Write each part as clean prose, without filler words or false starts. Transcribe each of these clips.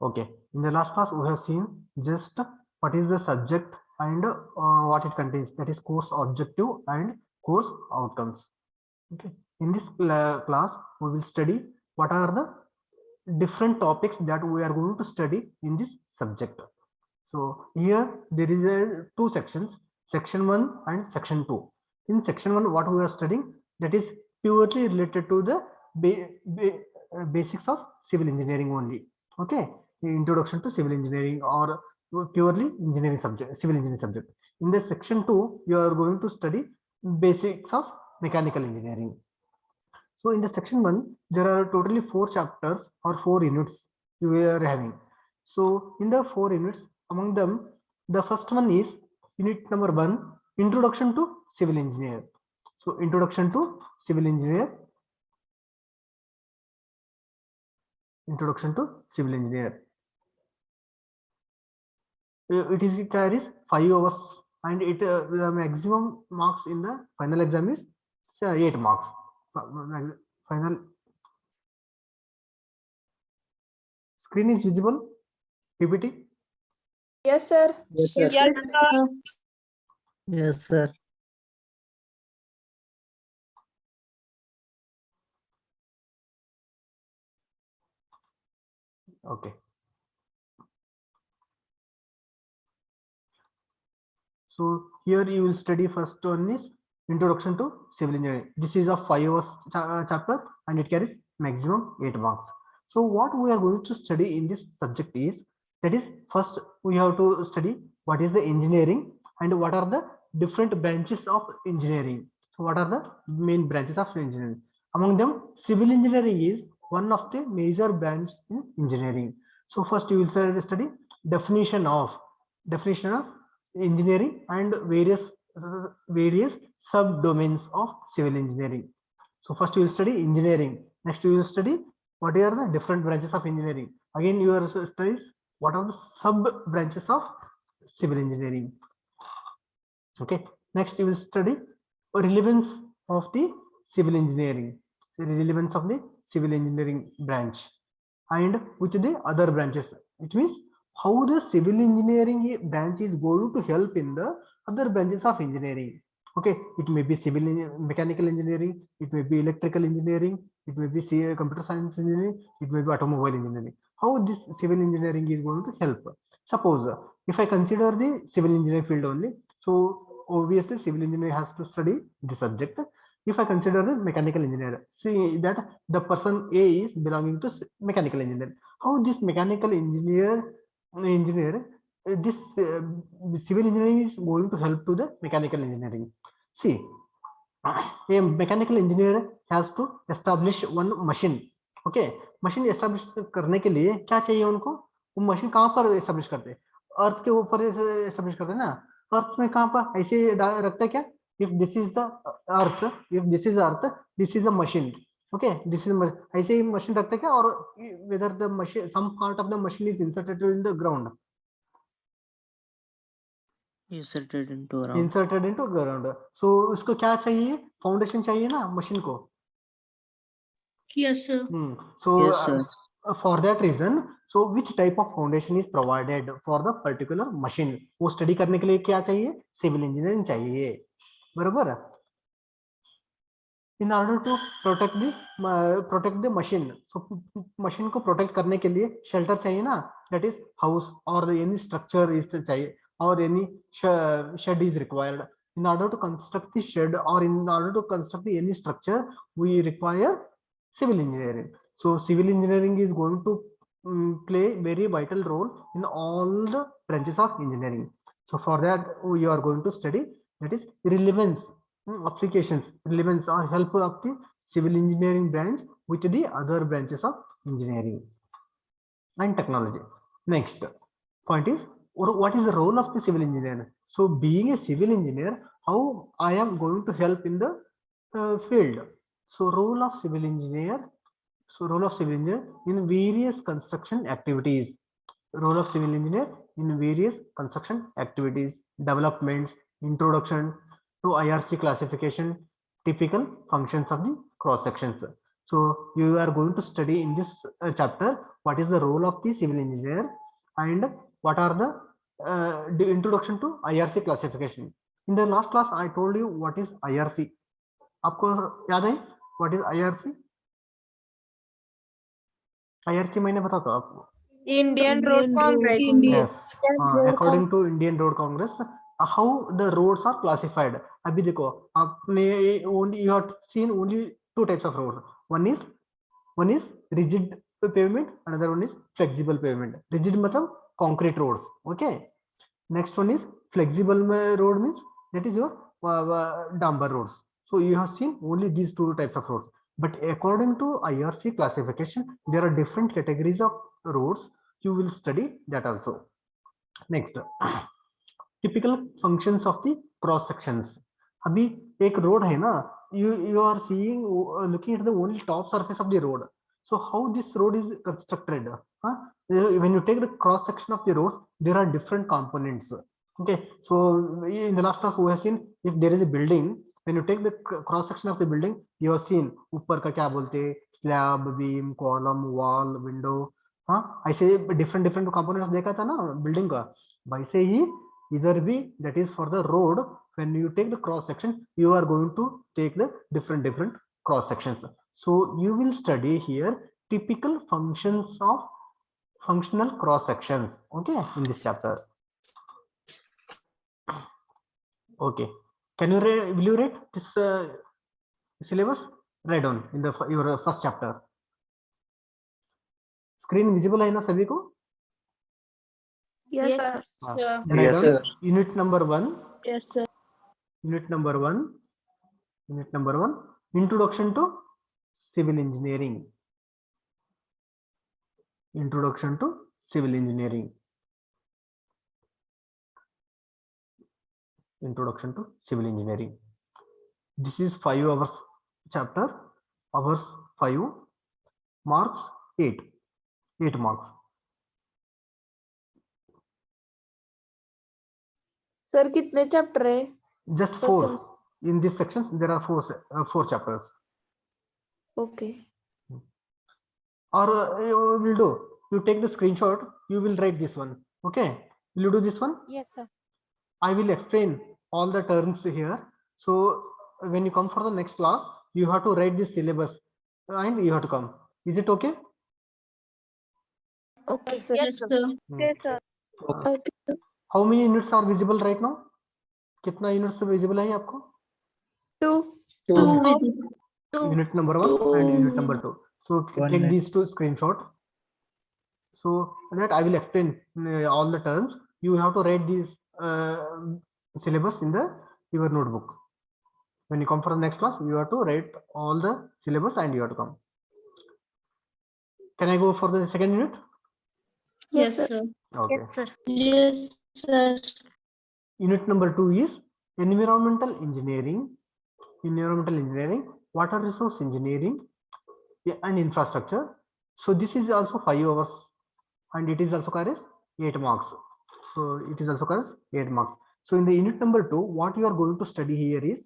Okay, in the last class we have seen just what is the subject and what it contains, that is course objective and course outcomes. Okay, in this class we will study what are the different topics that we are going to study in this subject. So here there is two sections, section 1 and section 2. In section 1 what we are studying, that is purely related to the basics of civil engineering only. Okay, introduction to civil engineering or purely engineering subject, civil engineering subject. In the section 2 you are going to study basics of mechanical engineering. So in the section 1 there are totally 4 chapters or 4 units we are having. So in the 4 units, among them the first one is unit number 1, introduction to civil engineer. So introduction to civil engineer, introduction to civil engineer. It carries 5 hours and the maximum marks in the final exam is 8 marks. Final screen is visible, PPT. Yes, sir. Yes, sir. Yes, sir. Yes, sir. Okay. So here you will study first one is introduction to civil engineering. This is a 5 hours chapter and it carries maximum 8 marks. So what we are going to study in this subject is, that is first we have to study what is the engineering and what are the different branches of engineering. So what are the main branches of engineering? Among them, civil engineering is one of the major branch in engineering. So first you will study definition of engineering and various subdomains of civil engineering. So first you will study engineering, next you will study what are the different branches of engineering. Again you are studies what are the sub branches of civil engineering. Okay, next you will study relevance of the civil engineering, the relevance of the civil engineering branch and with the other branches. It means how the civil engineering branch is going to help in the other branches of engineering. Okay, it may be mechanical engineering, it may be electrical engineering, it may be computer science engineering, it may be automobile engineering. How this civil engineering is going to help? Suppose if I consider the civil engineering field only, so obviously civil engineer has to study the subject. If I consider the mechanical engineer, see that the person A is belonging to mechanical engineer. How this mechanical engineer this civil engineering is going to help to the mechanical engineering? See, a mechanical engineer has to establish one machine. Okay, machine establish करने के लिए क्या चाहिए उनको? वो machine कहाँ पर establish करते हैं? अर्थ के ऊपर establish करते हैं ना? अर्थ में कहाँ पर ऐसे रखते हैं क्या? If this is the earth, this is a machine. Okay, this is ऐसे ही machine रखते हैं क्या? और whether the machine, some part of the machine is inserted in the ground. Inserted into ground. Inserted into ground. So उसको क्या चाहिए? Foundation चाहिए ना machine को? Yes, sir. So Yes, sir. For that reason, so which type of foundation is provided for the particular machine? वो study करने के लिए क्या चाहिए? Civil engineering चाहिए, बराबर? In order to protect the machine, so machine को protect करने के लिए shelter चाहिए ना? That is house or any structure is चाहिए or any shed is required. In order to construct the shed or in order to construct any structure, we require civil engineering. So civil engineering is going to play very vital role in all the branches of engineering. So for that we are going to study, that is relevance, applications, relevance or help of the civil engineering branch with the other branches of engineering and technology. Next point is, what is the role of the civil engineer? So being a civil engineer, how I am going to help in the field? So role of civil engineer, in various construction activities. Role of civil engineer in various construction activities, developments, introduction to IRC classification, typical functions of the cross sections. So you are going to study in this chapter what is the role of the civil engineer and what are the introduction to IRC classification. In the last class I told you what is IRC. आपको याद है what is IRC? IRC मैंने बता था आपको. Indian Road Congress. Yes. According to Indian Road Congress, how the roads are classified. अभी देखो आपने only you have seen only two types of roads. One is rigid pavement, another one is flexible pavement. Rigid मतलब concrete roads. Okay. Next one is flexible road means that is your damper roads. So you have seen only these two types of roads. But according to IRC classification, there are different categories of roads. You will study that also. Next, typical functions of the cross sections. अभी एक road है ना, you are seeing looking at the only top surface of the road. So how this road is constructed? When you take the cross section of the road, there are different components. Okay, so in the last class we have seen if there is a building, when you take the cross section of the building, you have seen ऊपर का क्या बोलते हैं, slab, beam, column, wall, window. हाँ, ऐसे different components देखा था ना building का. वैसे ही इधर भी that is for the road. When you take the cross section, you are going to take the different cross sections. So you will study here typical functions of functional cross sections. Okay, in this chapter. Okay, can you will you read this syllabus? Write down in the your first chapter. Screen visible है ना सभी को? Yes, sir. Write down unit number 1. Yes, sir. Unit number 1. Unit number 1. Introduction to civil engineering. Introduction to civil engineering. Introduction to civil engineering. This is 5 hours chapter. Hours 5. Marks 8. 8 marks. Sir, कितने chapter है? Just 4. In this section there are 4 chapters. Okay. Or will do. You take the screenshot. You will write this one. Okay. Will you do this one? Yes, sir. I will explain all the terms here. So when you come for the next class, you have to write this syllabus and you have to come. Is it okay? Okay, sir. Yes, sir. Yes, sir. Okay. How many units are visible right now? कितना units visible है आपको? 2. Unit number 1 and unit number 2. So take these two screenshot. So that I will explain all the terms. You have to write these syllabus in your notebook. When you come for the next class, you have to write all the syllabus and you have to come. Can I go for the second unit? Yes, sir. Okay. Yes, sir. Yes, sir. Unit number 2 is environmental engineering. Environmental engineering, water resource engineering, and infrastructure. So this is also 5 hours and it is also carries 8 marks. So it is also carries 8 marks. So in the unit number 2, what you are going to study here is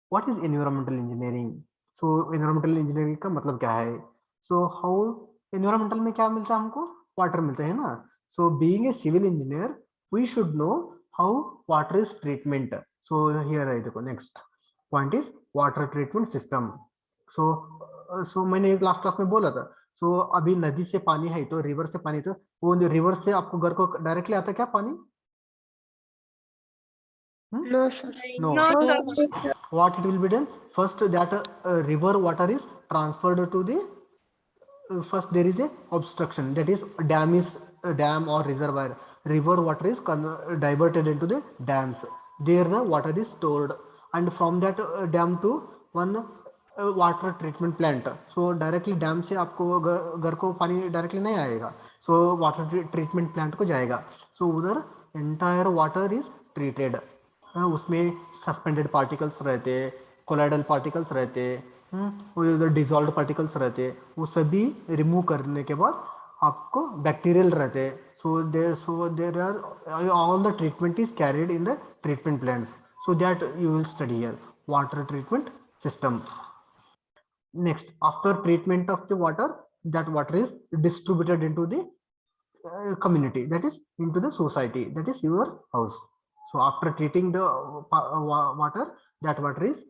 what is environmental engineering. So environmental engineering का मतलब क्या है? So how environmental में क्या मिलता है हमको? Water मिलता है ना? So being a civil engineer, we should know how water is treatment. So here I go. Next point is water treatment system. So मैंने एक लास्ट क्लास में बोला था. So अभी नदी से पानी है तो रिवर से पानी तो वो रिवर से आपको घर को डायरेक्टली आता क्या पानी? No, sir. No. sir. What it will be done? First that river water is transferred to the first there is a obstruction, that is dam or reservoir. River water is diverted into the dams. There the water is stored and from that dam to one water treatment plant. So directly dam से आपको घर को पानी directly नहीं आएगा. So water treatment plant को जाएगा. So उधर entire water is treated. उसमें suspended particles रहते, colloidal particles रहते, वो जो dissolved particles रहते, वो सभी remove करने के बाद आपको bacterial रहते. So there are all the treatment is carried in the treatment plants. So that you will study here, water treatment system. Next, after treatment of the water, that water is distributed into the community, that is into the society, that is your house. So after treating the water, that water is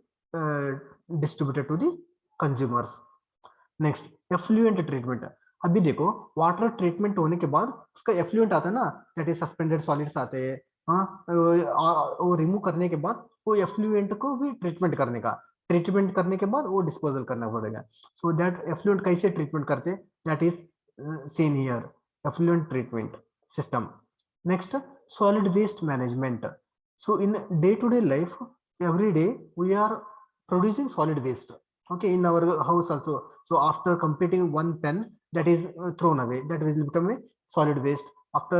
distributed to the consumers. Next effluent treatment. अभी देखो water treatment होने के बाद उसका effluent आता है ना, that is suspended solids आते हैं. हाँ, वो रिमूव करने के बाद वो एफ्लुएंट को भी ट्रीटमेंट करने के बाद वो डिस्पोजल करना पड़ेगा. सो दैट एफ्लुएंट कैसे ट्रीटमेंट करते, that is seen here, effluent treatment system. Next solid waste management. So in day to day life every day we are producing solid waste, okay, in our house also. So after completing one pen, that is thrown away, that will become a solid waste. After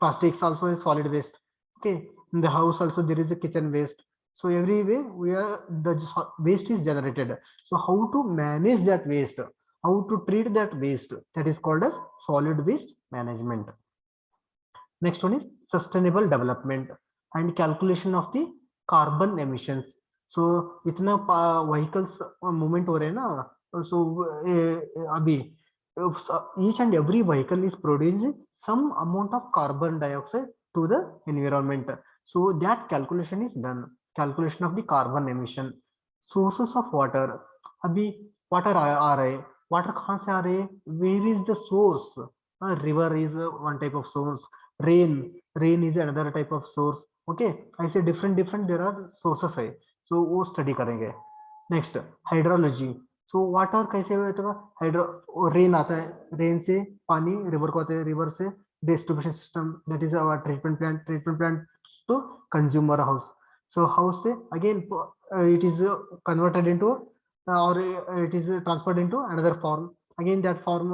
plastics also a solid waste, okay. In the house also there is a kitchen waste. So every way we are, the waste is generated. So how to manage that waste, how to treat that waste, that is called as solid waste management. Next one is sustainable development and calculation of the carbon emissions. So इतना vehicles movement हो रहे हैं ना, so अभी each and every vehicle is producing some amount of carbon dioxide to the environment. So that calculation is done, calculation of the carbon emission. Sources of water, अभी water आ रहे, water कहाँ से आ रहे, where is the source? River is one type of source, rain is another type of source, okay. ऐसे different there are sources है, so वो study करेंगे. Next hydrology. So water कैसे होता है, rain आता है, rain से पानी river को आता है, river से distribution system, that is our treatment plant to consumer house. So house से again it is converted into or it is transferred into another form, again that form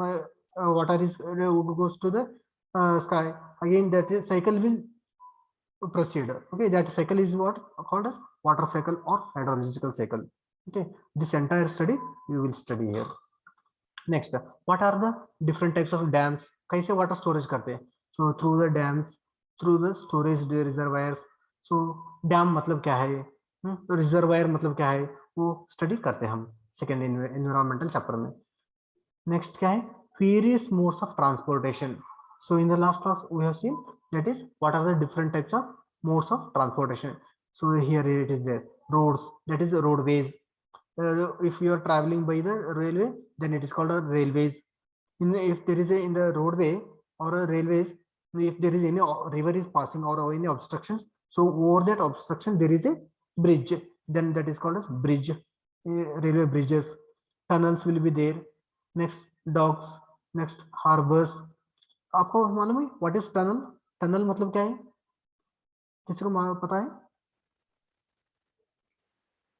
water is goes to the sky, again that cycle will proceed, okay. That cycle is what called as water cycle or hydrological cycle, okay. This entire study you will study here. Next, what are the different types of dams, कैसे water storage करते हैं. So through the dams, through the storage reservoirs. So dam मतलब क्या है, reservoir मतलब क्या है, वो study करते हैं हम second environmental chapter में. Next क्या है, various modes of transportation. So in the last class we have seen, that is what are the different types of modes of transportation. So here it is there, roads, that is roadways. If you are traveling by the railway, then it is called a railways. If there is in the roadway or a railways, if there is any river is passing or any obstructions, so over that obstruction there is a bridge, then that is called as bridge, railway bridges. Tunnels will be there. Next docks, next harbors. आपको मालूम है what is tunnel, tunnel मतलब क्या है, किसी को पता है?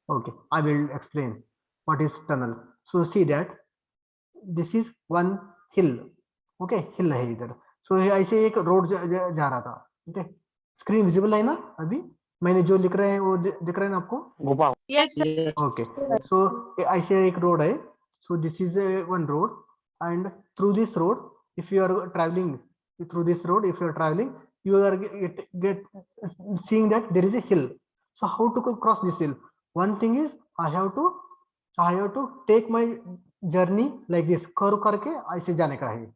Okay, I will explain what is tunnel. So see that this is one hill, okay, hill है इधर. So ऐसे एक रोड जा रहा था, okay. स्क्रीन विजिबल है ना, अभी मैंने जो लिख रहे हैं वो दिख रहे हैं ना आपको? Yes, sir. Okay, so ऐसे एक रोड है. So this is one road, and through this road, if you are traveling through this road, if you are traveling, you are get seeing that there is a hill. So how to cross this hill? One thing is I have to take my journey like this, curve करके ऐसे जाने का है,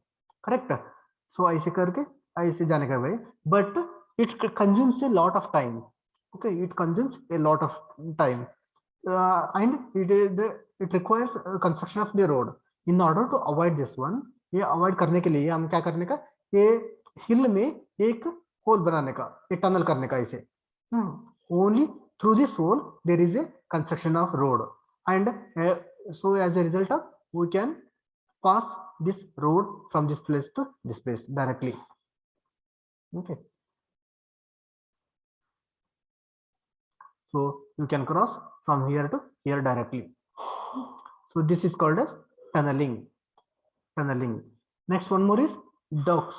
correct? So ऐसे करके ऐसे जाने का है, but it consumes a lot of time, okay, it consumes a lot of time, and it requires construction of the road. In order to avoid this one, ये अवॉइड करने के लिए हम क्या करने का, ये हिल में एक होल बनाने का, एक टनल करने का ऐसे. Only through this hole there is a construction of road, and so as a result of we can pass this road from this place to this place directly, okay. So you can cross from here to here directly. So this is called as tunneling. Next one more is docks.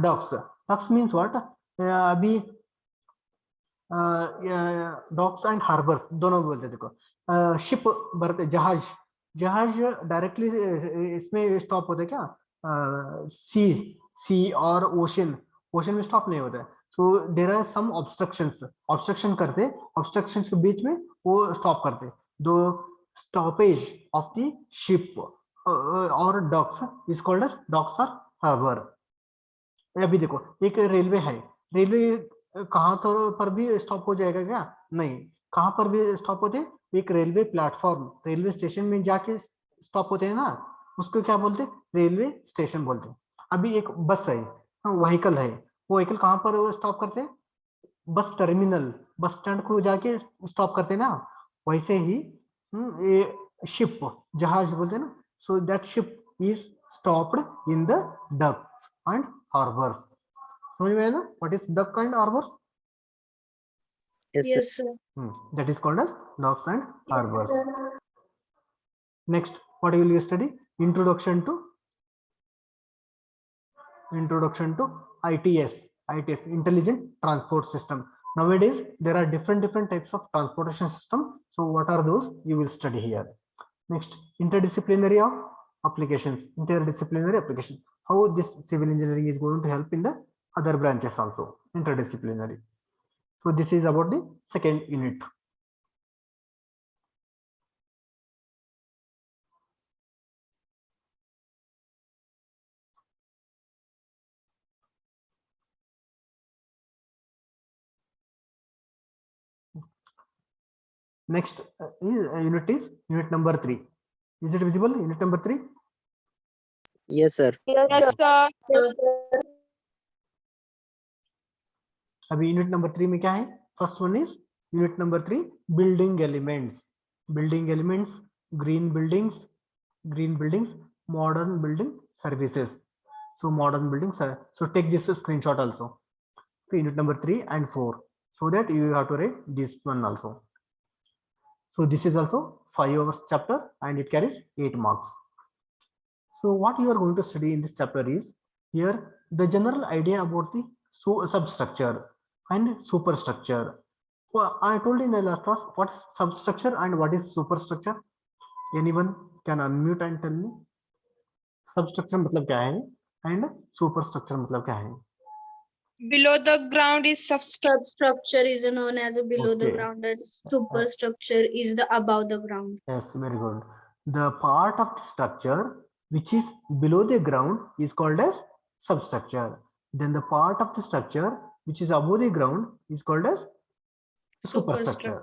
Docks means what? अभी docs and harbours दोनों बोलते, देखो ship भरते, जहाज directly इसमें stop होते क्या, सी और ओशन में स्टॉप नहीं होता है. So there are some obstruction करते, ऑब्स्ट्रक्शंस के बीच में वो स्टॉप करते. दो stoppage of the ship or docks is called as docks or harbor. अभी देखो एक रेलवे है, रेलवे कहाँ तो पर भी स्टॉप हो जाएगा क्या? नहीं, कहाँ पर भी स्टॉप होते हैं? एक रेलवे प्लेटफॉर्म, रेलवे स्टेशन में जाके स्टॉप होते हैं ना, उसको क्या बोलते हैं? रेलवे स्टेशन बोलते हैं। अभी एक बस है, व्हीकल है, वो व्हीकल कहाँ पर स्टॉप करते हैं? बस टर्मिनल, बस स्टैंड को जाके स्टॉप करते हैं ना, वैसे ही ये शिप, जहाज बोलते हैं ना, so that ship is stopped in the duck and harbours. समझ में आया ना, what is duck and harbours? Yes, sir. Yes, sir. That is called as docks and Yes, harbors. sir. Next, what will you study? Introduction to ITS, Intelligent Transport System. Nowadays, there are different types of transportation system. So what are those? You will study here. Next, interdisciplinary of applications, How this civil engineering is going to help in the other branches also, interdisciplinary. So this is about the second unit. Next unit is unit number 3. Is it visible? Unit number 3. Yes, sir. Yes, sir. Yes, sir. अभी unit number 3 में क्या है? First one is unit number 3, building elements. Green buildings, modern building services. So modern buildings. So take this screenshot also. So unit number 3 and 4. So that you have to write this one also. So this is also 5 hours chapter and it carries 8 marks. So what you are going to study in this chapter is here the general idea about the substructure and superstructure. Well, I told in the last class what is substructure and what is superstructure. Anyone can unmute and tell me substructure मतलब क्या है and superstructure मतलब क्या है? Below the ground is Substructure is known as a below the Okay. ground, and superstructure is the above the ground. Yes, very good. The part of the structure which is below the ground is called as substructure. Then the part of the structure which is above the ground is called as superstructure.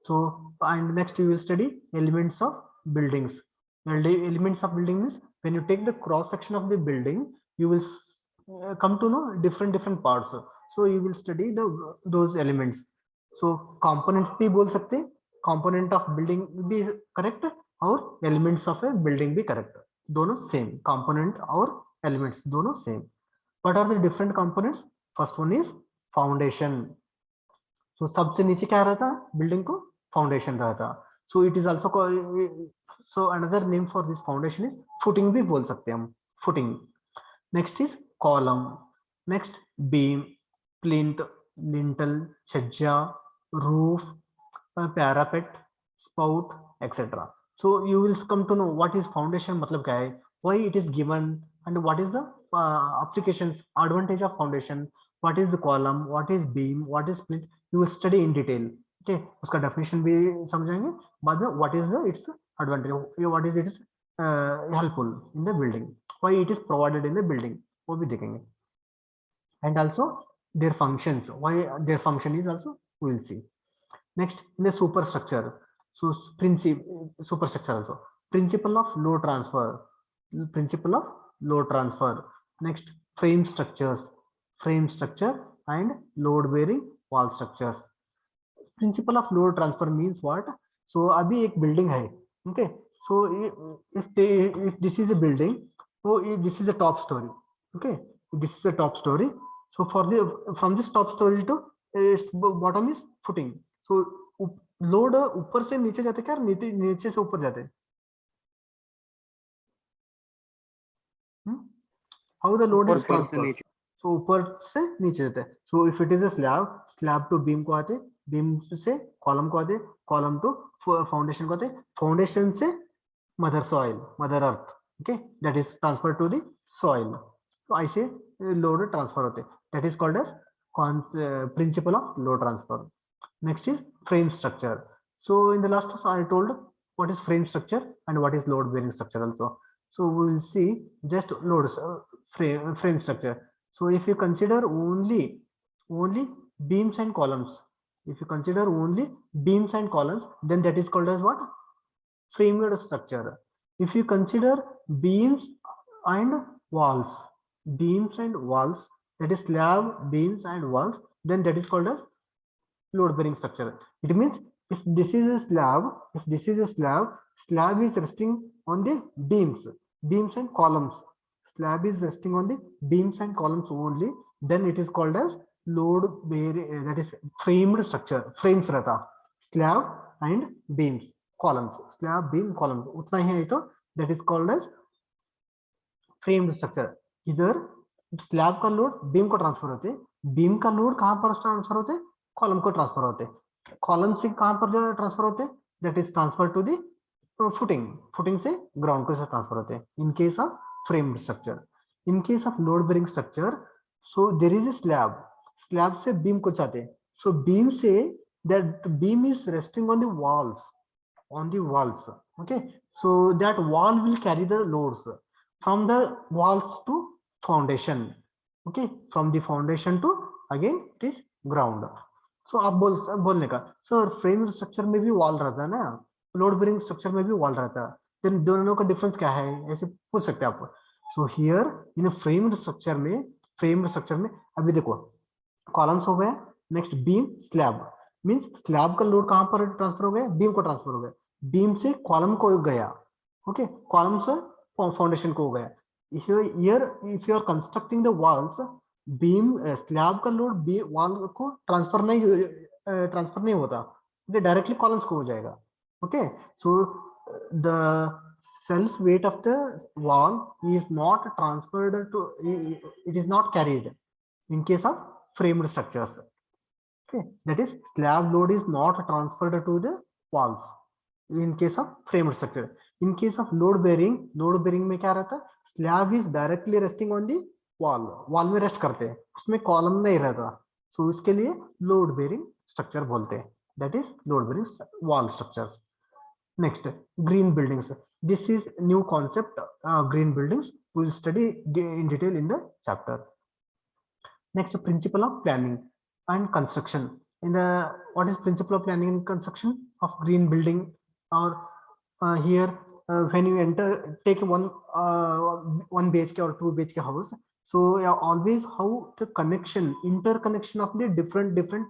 So, and next you will study elements of buildings. Elements of building means when you take the cross section of the building, you will come to know different parts. So you will study those elements. So components भी बोल सकते हैं, component of building भी correct और elements of a building भी correct. दोनों same, component और elements दोनों same. What are the different components? First one is foundation. So सबसे नीचे क्या रहता है बिल्डिंग को? फाउंडेशन रहता. So it is also so another name for this foundation is footing भी बोल सकते हैं हम, footing. Next is column. Next beam, plinth, lintel, छज्जा, roof, parapet, spout, etc. So you will come to know what is foundation मतलब क्या है, why it is given, and what is the applications, advantage of foundation, what is the column, what is beam, what is plinth. You will study in detail. Okay, उसका definition भी समझेंगे बाद में. What is the its advantage, what is its helpful in the building, why it is provided in the building, वो भी देखेंगे. And also their functions, why their function is also we will see. Next, in the superstructure. So superstructure also principle of load transfer. Next, frame structure and load bearing wall structures. Principle of load transfer means what? So अभी एक building है, okay, so if this is a building, so this is a top story, okay, this is a top story. So for the from this top story to its bottom is footing. So load ऊपर से नीचे जाते क्या, नीचे से ऊपर जाते? How the load is transfer? So ऊपर से नीचे जाते हैं. So if it is a slab to beam को आते, बीम से कॉलम को आते, कॉलम टू फाउंडेशन को आते, फाउंडेशन से mother earth, okay, that is transfer to the soil. तो ऐसे लोड ट्रांसफर होते, that is called as principle of load transfer. Next is frame structure. So in the last class I told what is frame structure and what is load bearing structure also. So we will see just loads frame structure. So if you consider only beams and columns, if you consider only beams and columns, then that is called as what? Framed structure. If you consider beams and walls, that is slab, beams and walls, then that is called as load bearing structure. It means if this is a slab, slab is resting on the beams and columns. Slab is resting on the beams and columns only, then it is called as load bearing, that is framed structure. Frames रहता, slab and beams, columns, slab, beam, columns, उतना ही है तो that is called as framed structure. इधर slab का load beam को transfer होते, beam का load कहां पर ट्रांसफर होते? कॉलम को ट्रांसफर होते, कॉलम से कहां पर जो ट्रांसफर होते? That is transfer to the footing से ग्राउंड को ट्रांसफर होते हैं in case of framed structure. In case of load bearing structure, so there is a slab से बीम को चाहते, सो बीम से that beam is resting on the walls, okay, so that wall will carry the loads from the walls to foundation, okay, from the foundation to again it is ground. So आप बोलने का sir frame structure में भी wall रहता है ना, load bearing structure में भी वॉल रहता है, then दोनों का डिफरेंस क्या है, ऐसे पूछ सकते हैं आप. So here in framed structure में अभी देखो कॉलम्स हो गए, next beam slab, means slab का लोड कहां पर ट्रांसफर हो गया? बीम को ट्रांसफर हो गया, बीम से कॉलम को गया, ओके, कॉलम से फाउंडेशन को हो गया. Here if you are constructing the walls, beam slab का लोड वॉल को ट्रांसफर नहीं होता, ओके, डायरेक्टली कॉलम्स को हो जाएगा, okay. So the self weight of the wall is not transferred to, it is not carried in case of framed structures, okay, that is slab load is not transferred to the walls in case of framed structure. In case of load bearing में क्या रहता है? Slab is directly resting on the wall में rest करते हैं, उसमें column नहीं रहता, so उसके लिए लोड बेरिंग स्ट्रक्चर बोलते हैं, that is load bearing wall structures. Next, green buildings. This is new concept. Green buildings we will study in detail in the chapter. Next, principle of planning and construction. In the what is principle of planning and construction of green building? Or here when you enter, take one BHK or 2 BHK house. So always how the interconnection of the different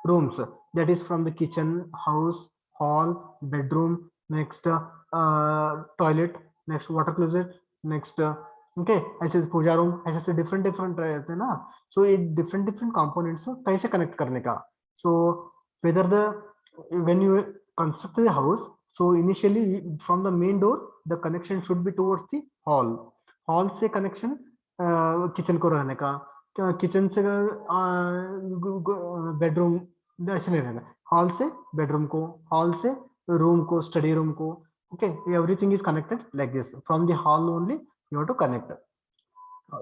rooms, that is from the kitchen, house, hall, bedroom, next toilet, next water closet, next okay, ऐसे पूजा room, ऐसे different रहते हैं ना. So ये different components को कैसे connect करने का. So whether when you construct the house, so initially from the main door the connection should be towards the hall से connection kitchen को रहने का, kitchen से bedroom ऐसे नहीं रहना, hall से bedroom को, hall से room को, study room को, okay, everything is connected like this. From the hall only you have to connect.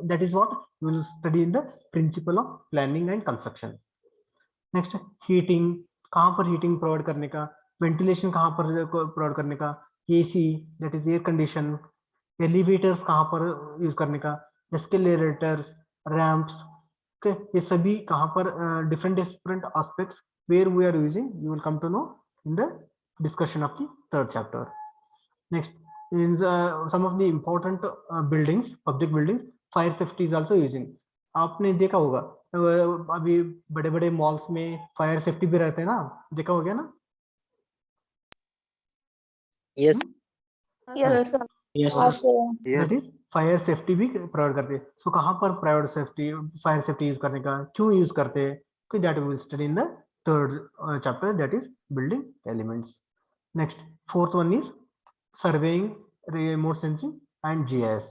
That is what we will study in the principle of planning and construction. Next, heating. कहाँ पर heating provide करने का, ventilation कहाँ पर provide करने का, AC that is air condition, elevators कहाँ पर use करने का, escalators, ramps, okay, ये सभी कहाँ पर different aspects where we are using, you will come to know in the discussion of the 3rd chapter. Next, in some of the important buildings, public buildings, fire safety is also using. आपने देखा होगा अभी बड़े malls में fire safety भी रहते हैं ना, देखा हो गया ना? Yes. Yes, sir. Yes, That is fire safety भी प्रोवाइड करते हैं. सो कहाँ पर private safety fire safety use करने का, क्यों यूज करते हैं, that we will study in the 3rd chapter, that is building elements. Next, 4th one is surveying, remote sensing and GIS.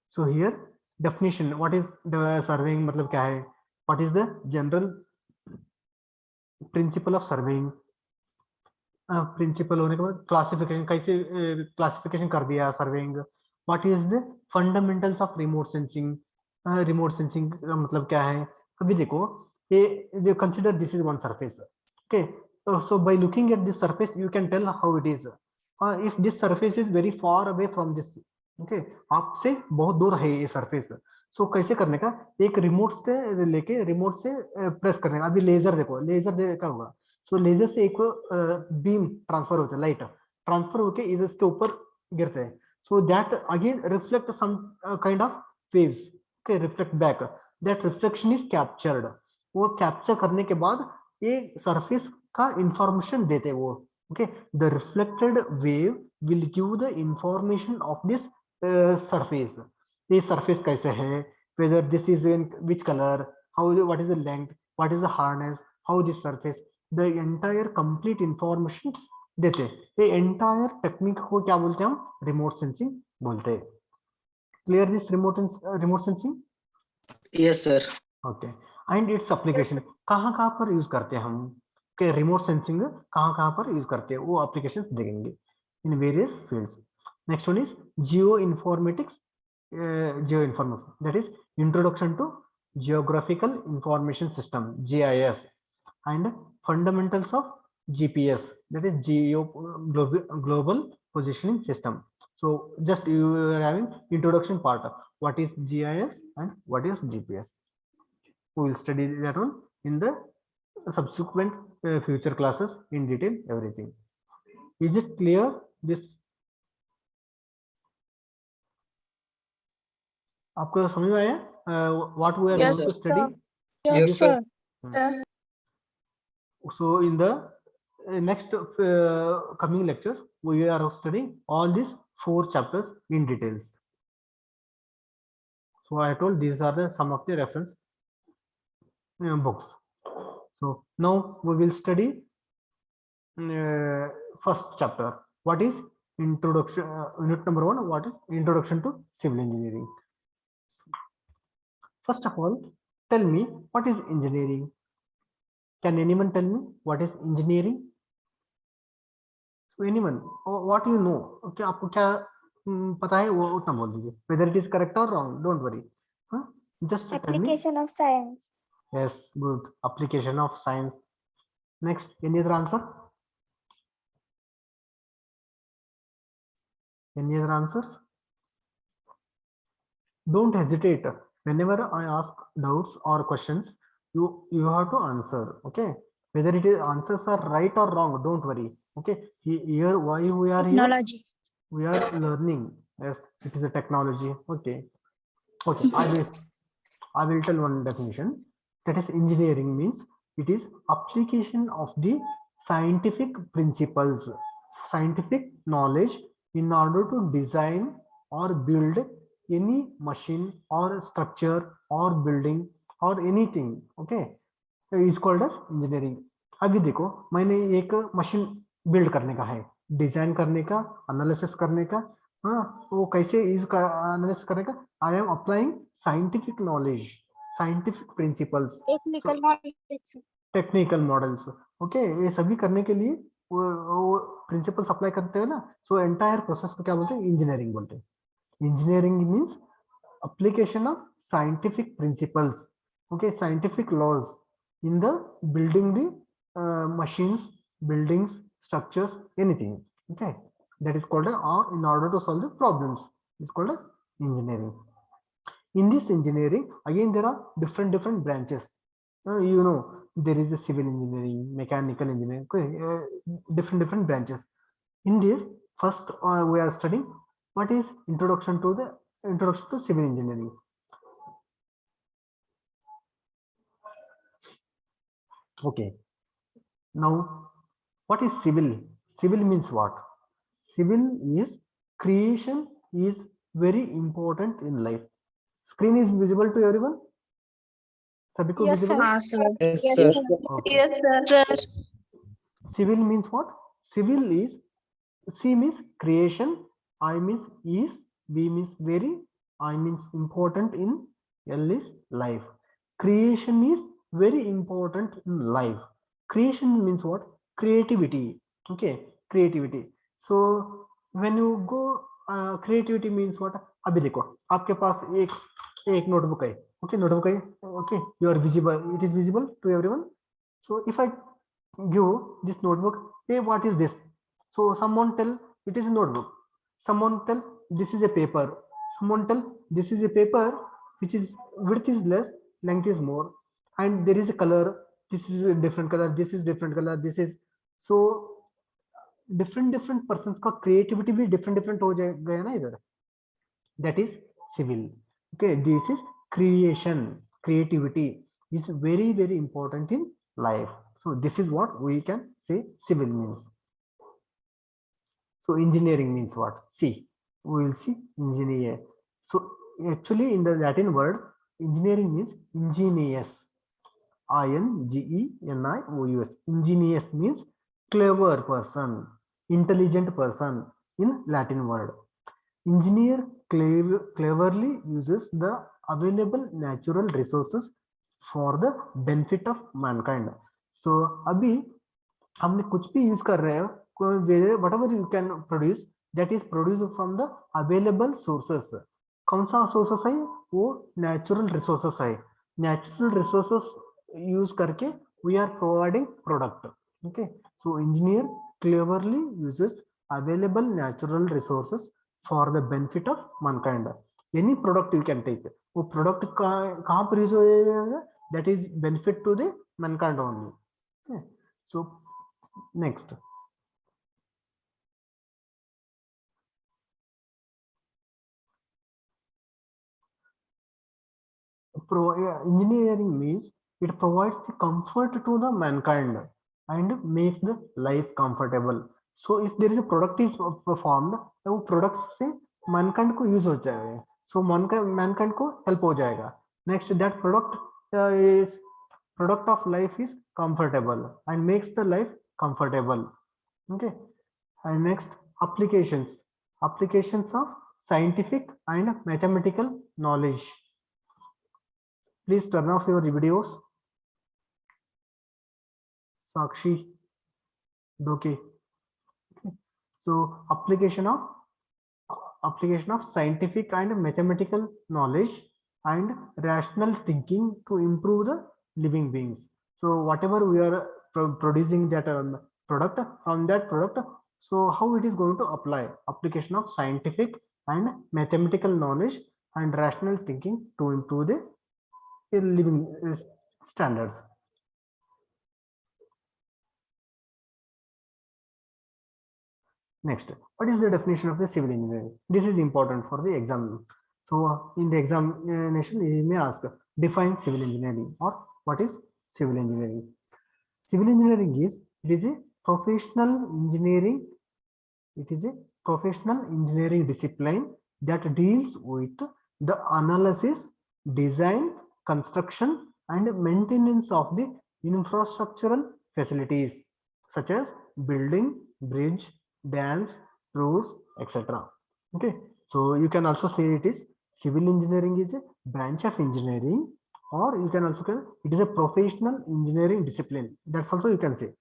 So here definition, what is the surveying, मतलब क्या है, what is the general principle of surveying. Principle होने के बाद classification, कैसे classification कर दिया surveying. What is the fundamentals of remote sensing. Remote sensing का मतलब क्या है, अभी देखो ये consider this is one surface, okay, so by looking at this surface you can tell how it is. if this surface is very far away from this, okay, आपसे बहुत दूर है ये surface, so कैसे करने का, एक रिमोट से लेके रिमोट से प्रेस करने का. अभी लेजर देखो, लेजर देखा होगा, सो लेजर से एक बीम ट्रांसफर होता है, लाइट ट्रांसफर होके इधर इसके ऊपर गिरते हैं, so that again reflect some kind of waves, okay, reflect back, that reflection is captured. वो कैप्चर करने के बाद ये सरफेस का इंफॉर्मेशन देते हैं वो, okay, the reflected wave will give the information of this surface. ये surface कैसे है, whether this is in which color, how, what is the length, what is the hardness, how this surface, the entire complete information देते हैं. ये entire technique को क्या बोलते हैं हम, remote sensing बोलते हैं. Clear this remote sensing? Yes, sir. Okay. And its application कहाँ पर यूज करते हैं हम, के रिमोट सेंसिंग कहाँ पर यूज करते हैं, वो एप्लीकेशंस देखेंगे in various fields. Next one is geo informatics, geo informatics, that is introduction to geographical information system, GIS, and fundamentals of GPS, that is geo global positioning system. So just you are having introduction part of what is GIS and what is GPS. We will study that one in the subsequent future classes in detail, everything. Is it clear this? आपको समझ में आया what we are Yes, going to study? Yes, sir. So in the next coming lectures, we are studying all these 4 chapters in details. So I told these are the some of the reference books. So now we will study first chapter. What is introduction? Unit number 1. What is introduction to civil engineering? First of all, tell me what is engineering. Can anyone tell me what is engineering? So anyone, what you know? Okay, आपको क्या पता है वो उतना बोल दीजिए. Whether it is correct or wrong, don't worry. Huh? Just tell me. Application of science. Yes, good. Application of science. Next, any other answer? Any other answers? Don't hesitate. Whenever I ask doubts or questions, you have to answer. Okay. Whether it is answers are right or wrong, don't worry. Okay. Here, why we are here? Technology. We are learning. Yes, it is a technology. Okay. Okay. I will tell one definition. That is, engineering means it is application of the scientific principles, scientific knowledge in order to design or build any machine or structure or building or anything. Okay, is called as engineering. अभी देखो, मैंने एक machine build करने का है, design करने का, analysis करने का, हाँ, वो कैसे एनालिसिस करने का, I am applying scientific knowledge, scientific principles, technical models. Okay, ये सभी करने के लिए वो प्रिंसिपल्स अप्लाई करते हैं ना, सो एंटायर प्रोसेस को क्या बोलते हैं, इंजीनियरिंग बोलते हैं. Engineering means application of scientific principles, okay, scientific laws in the building the machines, buildings, structures, anything. Okay, that is called in order to solve the problems, it's called engineering. In this engineering, again there are different branches. You know, there is a civil engineering, mechanical engineering, okay, different branches. In this, first we are studying what is introduction to civil engineering. Okay, now what is civil? Civil means what? Civil is creation, is very important in life. Screen is visible to everyone? Sabhi ko Yes, visible? Sir. Yes, Yes, sir. sir. Okay. Yes, sir. Civil means what? Civil is, C means creation, I means is, V means very, I means important in, L is life. Creation is very important in life. Creation means what? Creativity. Okay, creativity. So when you go, creativity means what? अभी देखो, आपके पास एक notebook है. Okay, notebook है. Okay, you are visible. It is visible to everyone. So if I give this notebook, hey, what is this? So someone tell it is a notebook. Someone tell this is a paper, someone tell this is a paper which is width is less, length is more, and there is a color, this is a different color, this is different color, this is, so different persons का creativity भी different हो गया ना इधर, that is civil. Okay, this is creation. Creativity is very important in life. So this is what we can say civil means. So engineering means what? See, we will see engineer. So actually in the Latin word, engineering means ingenious. INGENIOUS. Ingenious means clever person, intelligent person in Latin word. Engineer cleverly uses the available natural resources for the benefit of mankind. So अभी हमने कुछ भी use कर रहे हैं, whatever you can produce, that is produced from the available sources. कौन सा sources है? वो natural resources है. Natural resources use करके we are providing product. Okay, so engineer cleverly uses available natural resources for the benefit of mankind. Any product you can take, वो product कहाँ पर use होगा? That is benefit to the mankind only. Okay. So next, engineering means it provides the comfort to the mankind and makes the life comfortable. So if there is a product is performed, तो वो product से mankind को use हो जाएगा, so mankind को help हो जाएगा. Next, that product is product of life is comfortable and makes the life comfortable. Okay, and next, applications of scientific and mathematical knowledge. Please turn off your videos. Sakshi, okay. So application of scientific and mathematical knowledge and rational thinking to improve the living beings. So whatever we are producing that product, from that product, so how it is going to apply? Application of scientific and mathematical knowledge and rational thinking to improve the living standards. Next, what is the definition of the civil engineering? This is important for the exam. So in the examination, you may ask, define civil engineering, or what is civil engineering? Civil engineering is, it is a professional engineering. It is a professional engineering discipline that deals with the analysis, design, construction, and maintenance of the infrastructural facilities such as building, bridge, dams, roads, etc. Okay, so you can also say it is civil engineering is a branch of engineering, or you can also say it is a professional engineering discipline. That's also you can say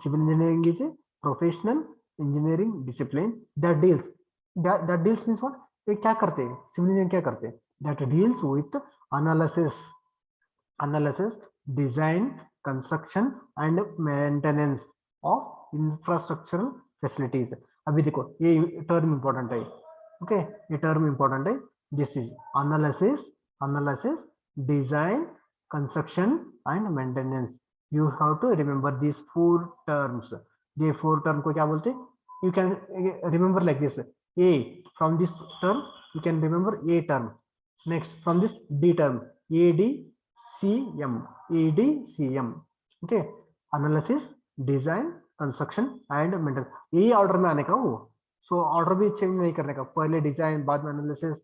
civil engineering is a professional engineering discipline that deals means what? ये क्या करते हैं? Civil engineering क्या करते हैं? That deals with analysis, design, construction, and maintenance of infrastructural facilities. अभी देखो ये term important है. Okay, ये term important है. This is analysis, design, construction, and maintenance. You have to remember these 4 terms. The 4 term को क्या बोलते? You can remember like this. A, from this term you can remember A term. Next, from this D term, ADCM. Okay, analysis, design, construction and maintenance. यही order में आने का वो. So order भी change नहीं करने का. पहले design, बाद में analysis,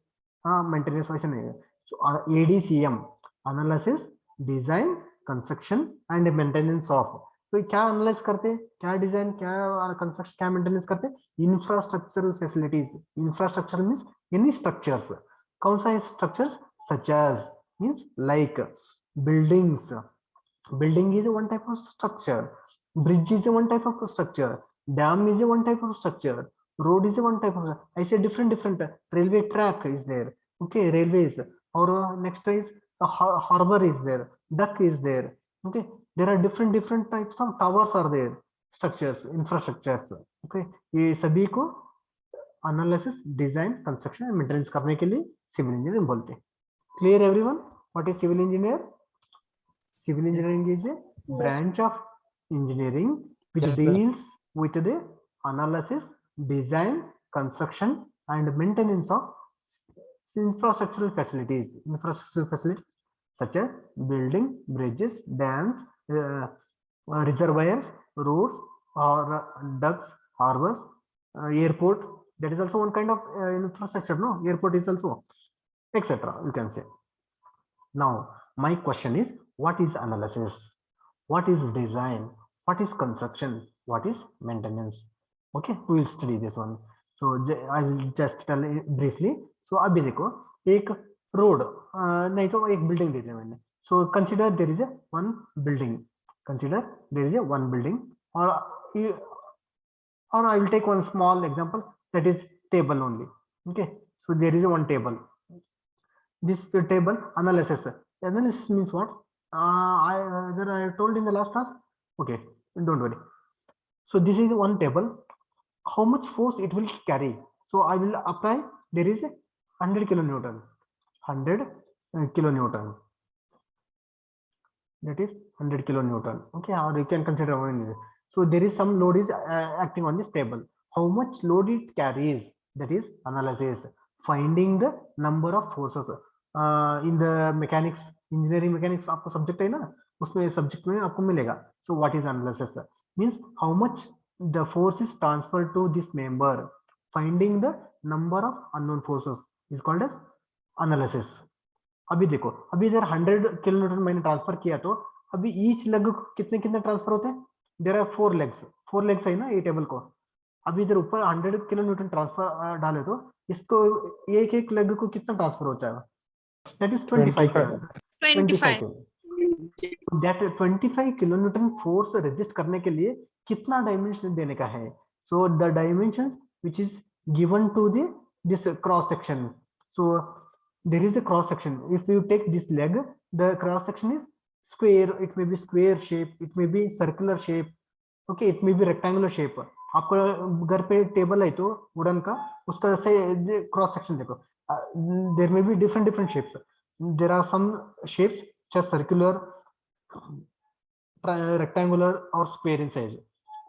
हाँ maintenance वैसे नहीं है. So ADCM, analysis, design, construction and maintenance of. तो क्या एनालाइज करते हैं, क्या डिजाइन, क्या कंस्ट्रक्शन, क्या मेंटेनेंस करते हैं? Infrastructural facilities. Infrastructure means any structures. कौन सा structures? Such as means like buildings. Building is one type of structure. Bridge is one type of structure. Dam is one type of structure. Road is one type of. ऐसे different railway track is there. Okay, railways. और next is harbour is there. Dock is there. Okay, there are different types of towers are there, structures, infrastructures. Okay, ये सभी को analysis, design, construction and maintenance करने के लिए civil engineering बोलते हैं. Clear everyone? What is civil engineer? Civil engineering is a branch of engineering which Yes, sir. deals with the analysis, design, construction, and maintenance of infrastructural facilities. Infrastructural facilities such as building, bridges, dams, reservoirs, roads, or ducts, harbors, airport. That is also one kind of infrastructure. No, airport is also, etc. You can say. Now, my question is, what is analysis? What is design? What is construction? What is maintenance? Okay, we will study this one. So I will just tell briefly. So अभी देखो एक road नहीं तो एक building दे दिया मैंने. So consider there is a one building. Consider there is a one building, or I will take one small example, that is table only. Okay, so there is a one table. This table analysis. Analysis means what? I told in the last class. Okay, don't worry. So this is one table. How much force it will carry? So I will apply. There is a 100 kilonewton. 100 kilonewton. That is 100 kilonewton. Okay, or you can consider one. So there is some load is acting on this table. How much load it carries? That is analysis. Finding the number of forces. In the mechanics, engineering mechanics आपको subject है ना, उसमें subject में आपको मिलेगा. So what is analysis? Means how much the force is transferred to this member. Finding the number of unknown forces is called as analysis. अभी देखो, अभी इधर 100 किलोन्यूटन मैंने ट्रांसफर किया, तो अभी ईच लेग कितने कितने ट्रांसफर होते हैं? देयर आर 4 लेग्स है ना ये टेबल को. अभी इधर ऊपर 100 किलोन्यूटन ट्रांसफर डाले तो इसको एक एक लेग को कितना ट्रांसफर हो जाएगा? That is 25 25. That 25 kilonewton force resist करने के लिए कितना डायमेंशन देने का है? So the dimensions which is given to this cross section. So there is a cross section. If you take this leg, the cross section is square. It may be square shape. It may be circular shape. Okay, it may be rectangular shape. आपको घर पे table है तो wooden का, उसका से cross section देखो. There may be different shapes. There are some shapes which are circular, rectangular और square in size.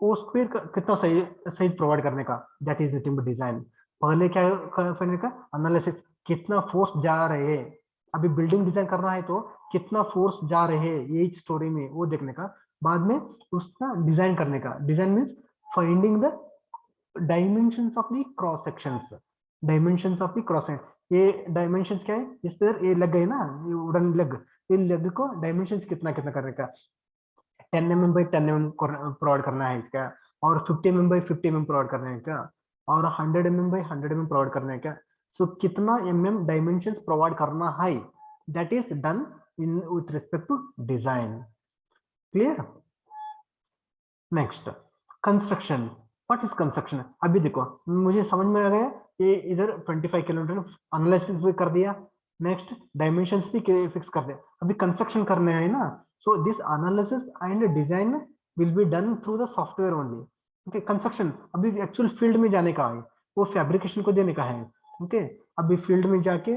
वो स्क्वायर कितना साइज प्रोवाइड करने का, that is nothing but design. पहले क्या करने का? एनालिसिस. कितना फोर्स जा रहे हैं. अभी बिल्डिंग डिजाइन करना है तो कितना फोर्स जा रहे हैं ये स्टोरी में, वो देखने का. बाद में उसका डिजाइन करने का. Design means finding the dimensions of the cross sections. Dimensions of the cross section. ये डायमेंशंस क्या है? इस तरह ये लग गए ना, ये वुडन लेग. ये लेग को डायमेंशंस कितना कितना करने का? 10 mm by 10 mm प्रोवाइड करना है इसका, और 50 mm by 50 mm प्रोवाइड करना है क्या, और 100 mm by 100 mm प्रोवाइड करना है क्या. सो कितना mm डायमेंशंस प्रोवाइड करना है, that is done in with respect to design. Clear? Next, construction. What is construction? अभी देखो मुझे समझ में आ गया. ये इधर 25 किलोमीटर एनालिसिस भी कर दिया. नेक्स्ट डायमेंशंस भी फिक्स कर दिया. अभी कंस्ट्रक्शन करने हैं ना. So this analysis and design will be done through the software only. Okay, construction अभी एक्चुअल फील्ड में जाने का है, वो फैब्रिकेशन को देने का है. ओके, अभी फील्ड में जाके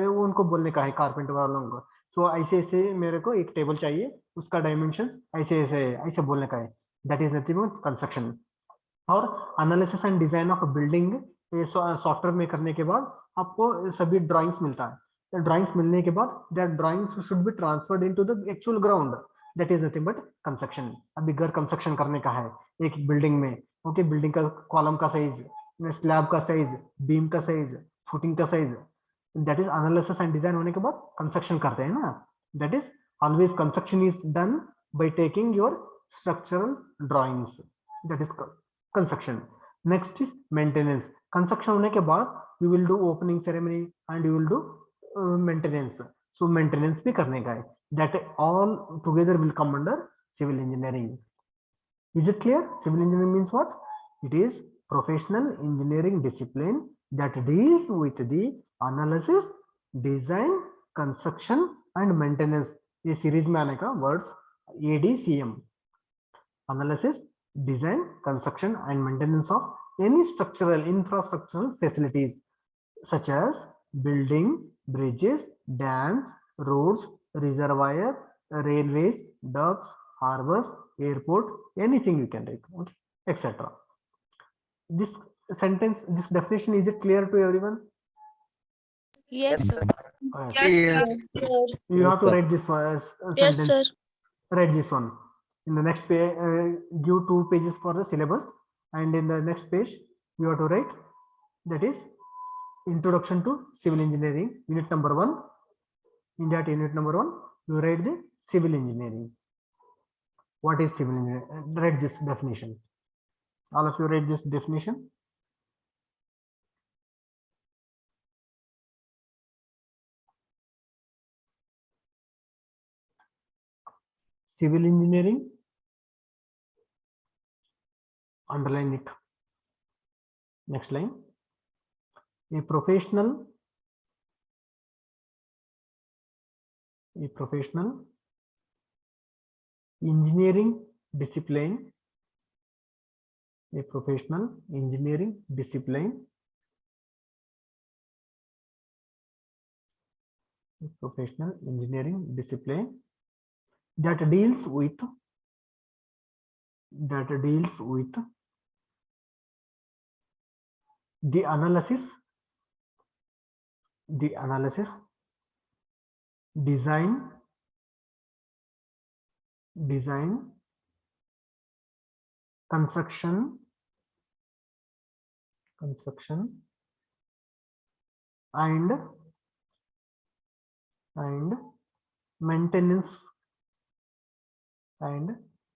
वो उनको बोलने का है कारपेंटर वालों को. सो ऐसे ऐसे मेरे को एक टेबल चाहिए, उसका डायमेंशंस ऐसे ऐसे ऐसे बोलने का है. That is nothing but construction. और analysis and design of building software में करने के बाद आपको सभी ड्राइंग्स मिलता है. ड्राइंग्स मिलने के बाद that drawings should be transferred into the actual ground. That is nothing but construction. अभी घर कंस्ट्रक्शन करने का है एक बिल्डिंग में. ओके, बिल्डिंग का कॉलम का साइज, स्लैब का साइज, बीम का साइज, फुटिंग का size, that is analysis and design होने के बाद कंस्ट्रक्शन करते हैं ना. That is always construction is done by taking your structural drawings. That is construction. Next is maintenance. Construction होने के बाद you will do opening ceremony and you will do maintenance. So maintenance भी करने का है. That all together will come under civil engineering. Is it clear? Civil engineering means what? It is professional engineering discipline that deals with the analysis, design, construction and maintenance. ये series में आने का words ADCM. Analysis, design, construction and maintenance of any structural infrastructural facilities such as building, bridges, dams, roads, reservoir, railways, docks, harbors, airport, anything you can write, okay, etc. This sentence, this definition, is it clear to everyone? Yes, sir. Yes. Yes, sir. Yes, sir. You have to sir. write this Yes, sentence. sir. Write this one. In the next page, give 2 pages for the syllabus, and in the next page, you have to write, that is Introduction to Civil Engineering, unit number 1. In that unit number 1, you write the civil engineering. What is civil engineering? Write this definition. All of you write this definition. Civil engineering, underline it. Next line. A professional engineering discipline, a professional engineering discipline, a professional engineering discipline that deals with the analysis, design, construction, and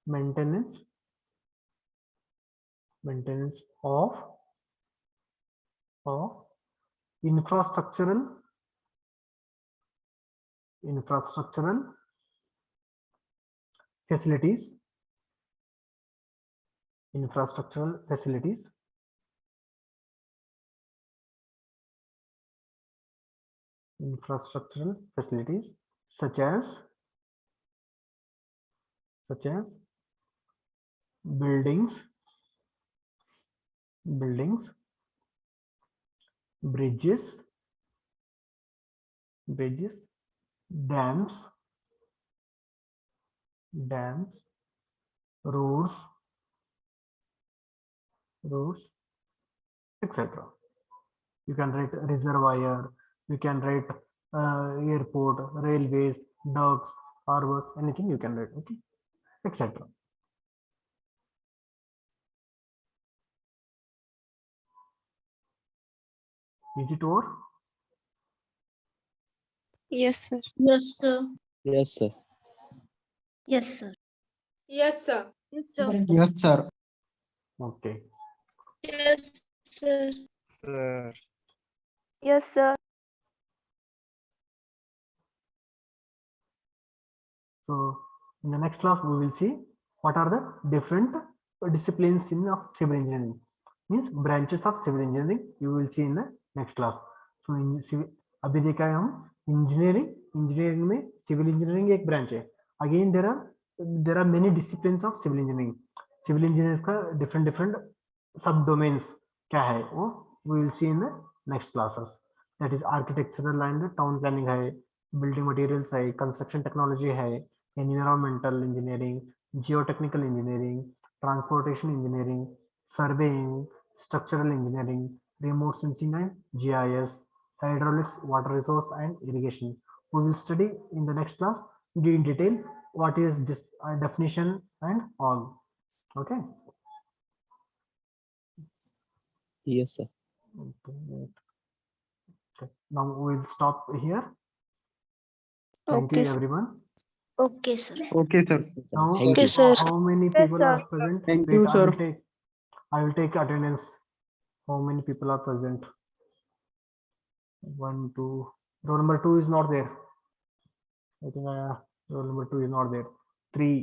maintenance, of infrastructural facilities, such as buildings, bridges, dams, roads, etc. You can write reservoir, you can write airport, railways, docks, harbors, anything you can write, okay, etc. Is it over? Yes, sir. Yes, sir. Yes, sir. Yes, sir. Yes, sir. Yes, sir. Yes, sir. Okay. Yes, sir. Sir. Yes, sir. So in the next class, we will see what are the different disciplines in of civil engineering, means branches of civil engineering. You will see in the next class. So in civil, अभी देखा है हम engineering में civil engineering एक branch है. Again there are many disciplines of civil engineering. Civil engineers का different sub domains क्या है वो we will see in the next classes. That is architectural and town planning है, बिल्डिंग मटेरियल्स है, construction technology है, environmental engineering, geotechnical engineering, transportation engineering, surveying, structural engineering, remote sensing and GIS, hydraulics, water resource and irrigation. We will study in the next class in detail what is this definition and all. Okay. Yes, sir. Okay. Now we will stop here. Thank Okay, you sir. everyone. Okay, sir. Okay, sir. Now, Thank you. sir. how many Yes, people sir. are present? Thank Wait, you, sir. I will take attendance. How many people are present? 1, 2. Roll number 2 is not there. I think roll number 2 is not there. 3,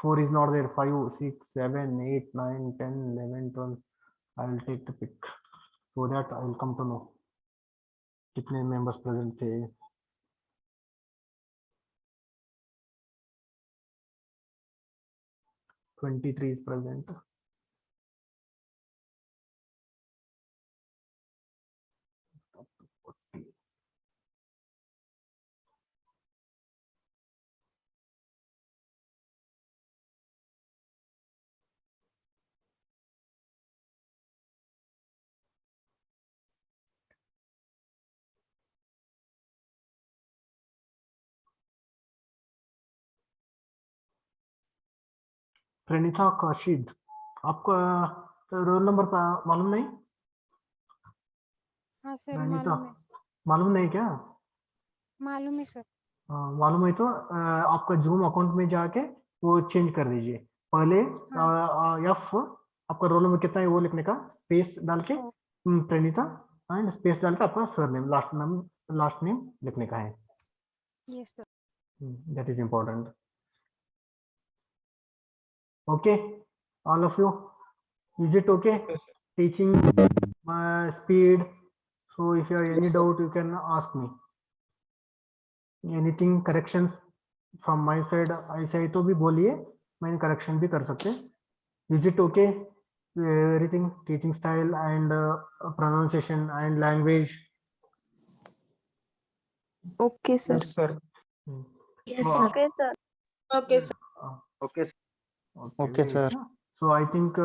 4 is not there. 5, 6, 7, 8, 9, 10, 11, 12. I will take the pick. So that I will come to know. कितने members present थे. 23 is present. Pranita Kashid, आपका roll number मालूम नहीं? हाँ sir, Pranita, मालूम है। मालूम नहीं क्या? मालूम है सर। मालूम है तो आपका जूम अकाउंट में जाके वो चेंज कर दीजिए। पहले एफ, आपका रोल नंबर कितना है वो लिखने का, स्पेस डाल के ओ, प्रणीता एंड स्पेस डाल के आपका सरनेम, लास्ट नेम लिखने का है। Yes sir. That is important. Okay, all of you, is it okay? Teaching speed. So if you have any doubt, you can ask me. Anything corrections from my side, ऐसा है तो भी बोलिए, मैं correction भी कर सकते हैं. Is it okay? Everything, teaching style and pronunciation and language. Okay sir. Yes, sir. Yes, So, sir. Okay sir. Okay, sir. Okay. Okay, wait, sir. na. So I think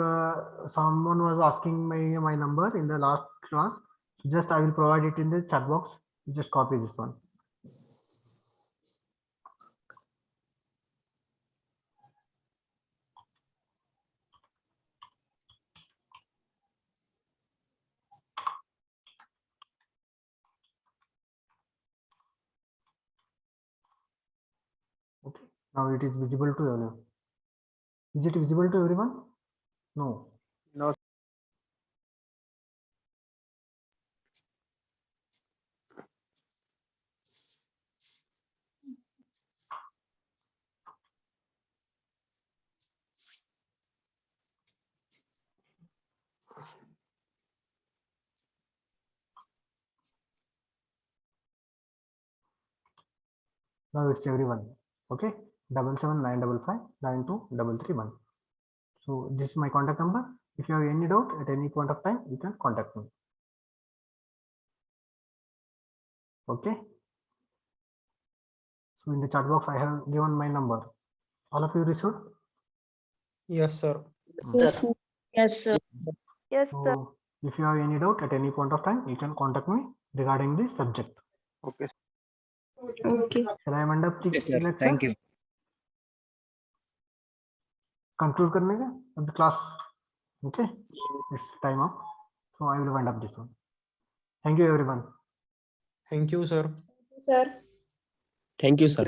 someone was asking my number in the last class. Just I will provide it in the chat box. Just copy this one. Okay. Now it is visible to everyone. Is it visible to everyone? No. No. Now it's everyone. Okay. 7795592331. So this is my contact number. If you have any doubt at any point of time, you can contact me. Okay. So in the chat box, I have given my number. All of you received? Yes, sir. Yes sir. Yes, sir. Yes sir. So if you have any doubt at any point of time, you can contact me regarding this subject. Okay. Okay. Shall I end up the lecture? Thank you. Conclude करने का of the class. Okay. It's time up. So I will wind up this one. Thank you everyone. Thank you, sir. Sir. Thank you, sir.